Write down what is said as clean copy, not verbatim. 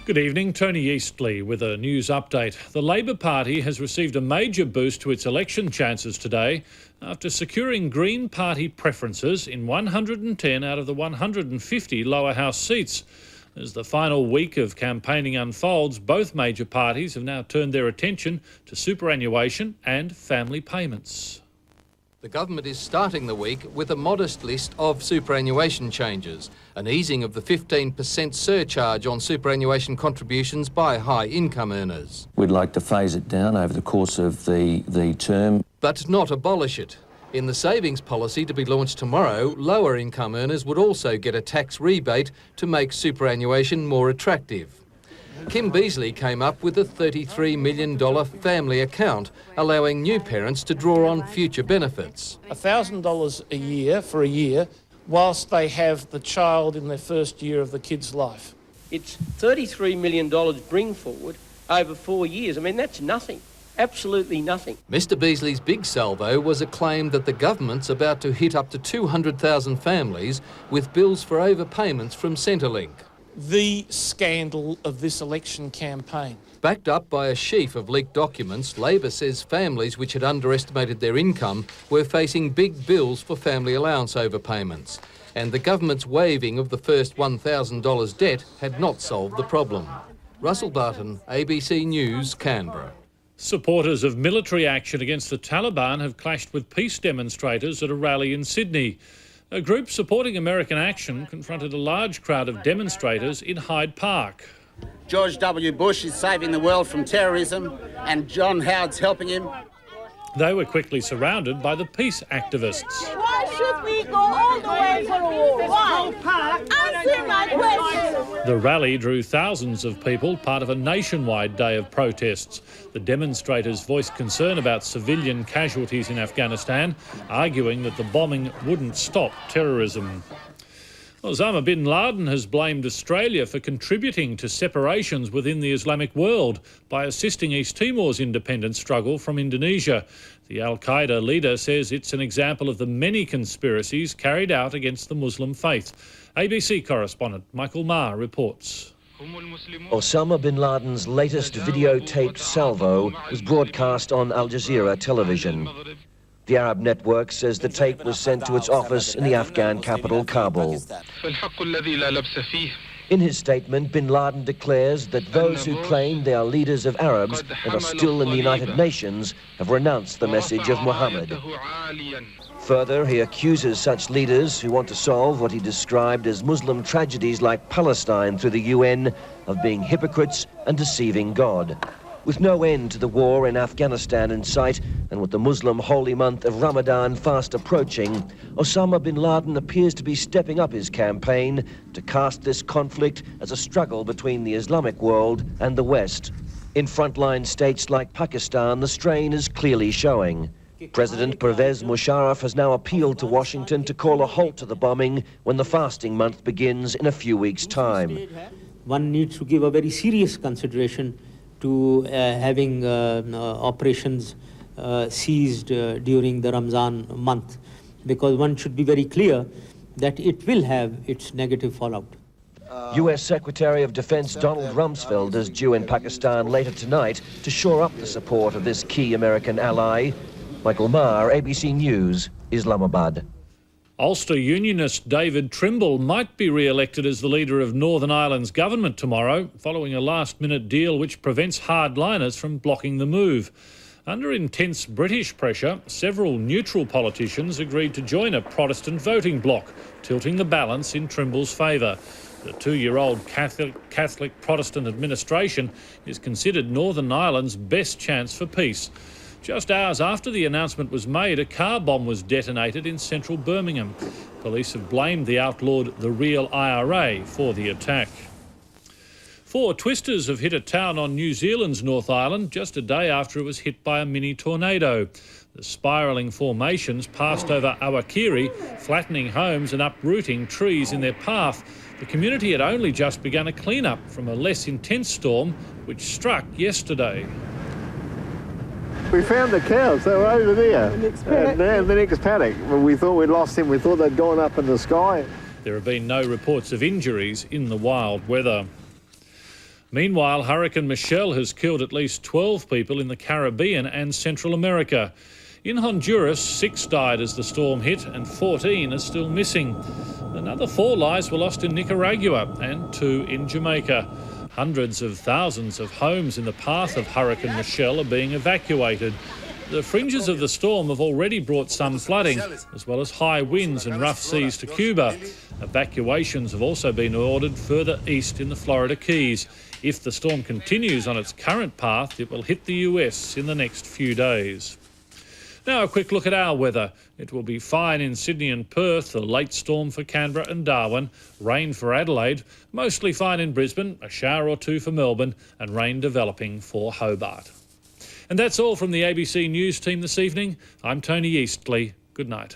Good evening, Tony Eastley with a news update. The Labor Party has received a major boost to its election chances today after securing Green Party preferences in 110 out of the 150 lower house seats. As the final week of campaigning unfolds, both major parties have now turned their attention to superannuation and family payments. The government is starting the week with a modest list of superannuation changes, an easing of the 15% surcharge on superannuation contributions by high income earners. We'd like to phase it down over the course of the term. But not abolish it. In the savings policy to be launched tomorrow, lower income earners would also get a tax rebate to make superannuation more attractive. Kim Beazley came up with a $33 million family account, allowing new parents to draw on future benefits. $1,000 a year for a year, whilst they have the child in their first year of the kid's life. It's $33 million bring forward over 4 years. I mean, that's nothing. Absolutely nothing. Mr Beazley's big salvo was a claim that the government's about to hit up to 200,000 families with bills for overpayments from Centrelink. The scandal of this election campaign. Backed up by a sheaf of leaked documents, Labor says families which had underestimated their income were facing big bills for family allowance overpayments. And the government's waiving of the first $1,000 debt had not solved the problem. Russell Barton, ABC News, Canberra. Supporters of military action against the Taliban have clashed with peace demonstrators at a rally in Sydney. A group supporting American action confronted a large crowd of demonstrators in Hyde Park. George W. Bush is saving the world from terrorism and John Howard's helping him. They were quickly surrounded by the peace activists. Why should we go all the way for a war? Why? Answer my question. The rally drew thousands of people, part of a nationwide day of protests. The demonstrators voiced concern about civilian casualties in Afghanistan, arguing that the bombing wouldn't stop terrorism. Osama bin Laden has blamed Australia for contributing to separations within the Islamic world by assisting East Timor's independence struggle from Indonesia. The al-Qaeda leader says it's an example of the many conspiracies carried out against the Muslim faith. ABC correspondent Michael Maher reports. Osama bin Laden's latest videotaped salvo was broadcast on Al Jazeera television. The Arab network says the tape was sent to its office in the Afghan capital, Kabul. In his statement, bin Laden declares that those who claim they are leaders of Arabs and are still in the United Nations have renounced the message of Muhammad. Further, he accuses such leaders who want to solve what he described as Muslim tragedies like Palestine through the UN of being hypocrites and deceiving God. With no end to the war in Afghanistan in sight, and with the Muslim holy month of Ramadan fast approaching, Osama bin Laden appears to be stepping up his campaign to cast this conflict as a struggle between the Islamic world and the West. In frontline states like Pakistan, the strain is clearly showing. President Pervez Musharraf has now appealed to Washington to call a halt to the bombing when the fasting month begins in a few weeks' time. One needs to give a very serious consideration to having operations ceased during the Ramzan month, because one should be very clear that it will have its negative fallout. U.S. Secretary of Defense Donald Rumsfeld is due in Pakistan later tonight to shore up the support of this key American ally. Michael Maher, ABC News, Islamabad. Ulster Unionist David Trimble might be re-elected as the leader of Northern Ireland's government tomorrow, following a last-minute deal which prevents hardliners from blocking the move. Under intense British pressure, several neutral politicians agreed to join a Protestant voting bloc, tilting the balance in Trimble's favour. The 2-year-old Catholic Protestant administration is considered Northern Ireland's best chance for peace. Just hours after the announcement was made, a car bomb was detonated in central Birmingham. Police have blamed the outlawed The Real IRA for the attack. 4 twisters have hit a town on New Zealand's North Island just a day after it was hit by a mini tornado. The spiralling formations passed over Awakiri, flattening homes and uprooting trees in their path. The community had only just begun a clean-up from a less intense storm which struck yesterday. We found the cows, they were over there. The next paddock. We thought we'd lost them, we thought they'd gone up in the sky. There have been no reports of injuries in the wild weather. Meanwhile, Hurricane Michelle has killed at least 12 people in the Caribbean and Central America. In Honduras, 6 died as the storm hit and 14 are still missing. Another 4 lives were lost in Nicaragua and 2 in Jamaica. Hundreds of thousands of homes in the path of Hurricane Michelle are being evacuated. The fringes of the storm have already brought some flooding, as well as high winds and rough seas to Cuba. Evacuations have also been ordered further east in the Florida Keys. If the storm continues on its current path, it will hit the US in the next few days. Now a quick look at our weather. It will be fine in Sydney and Perth, a late storm for Canberra and Darwin, rain for Adelaide, mostly fine in Brisbane, a shower or 2 for Melbourne, and rain developing for Hobart. And that's all from the ABC News team this evening. I'm Tony Eastley. Good night.